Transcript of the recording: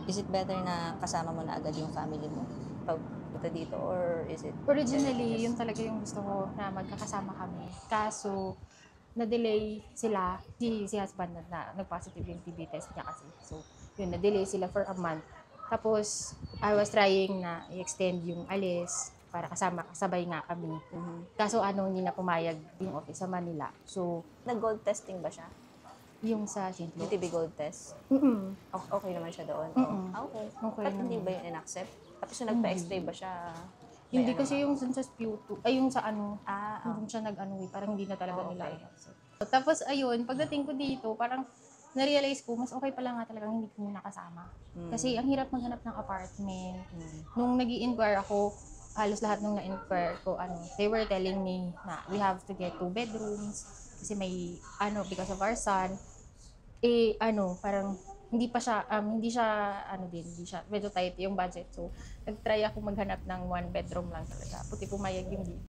Is it better na kasama mo na agad yung family mo pag punta dito, or is it Originally, yun talaga yung gusto ko na magkakasama kami. Kaso, na-delay sila, si husband na nag-positive yung TB test niya kasi. So, yun, na-delay sila for a month. Tapos, I was trying na i-extend yung alis para kasabay nga kami. Kaso hindi na pumayag yung office sa Manila. So, nag-gold testing ba siya? yung sa St. Yung Luke. TB gold test? Okay naman siya doon? Okay. Okay Ba't hindi naman. ba yun in-accept? Tapos yung nagpa-x-ray ba siya? Hindi May kasi yung dun sa sputum, ay yung sa Ah, dun siya parang hindi na talaga nila. okay. Tapos ayun, pagdating ko dito, parang na-realize ko, mas okay pala nga talagang hindi ko muna kasama. Kasi ang hirap maghanap ng apartment. Nung nag-i-inquire ako, halos lahat nung na-inquire ko, they were telling me na we have to get 2 bedrooms kasi may, because of our son, parang hindi siya, medyo tight yung budget. So, nag-try ako maghanap ng 1 bedroom lang talaga. Puti pumayag yung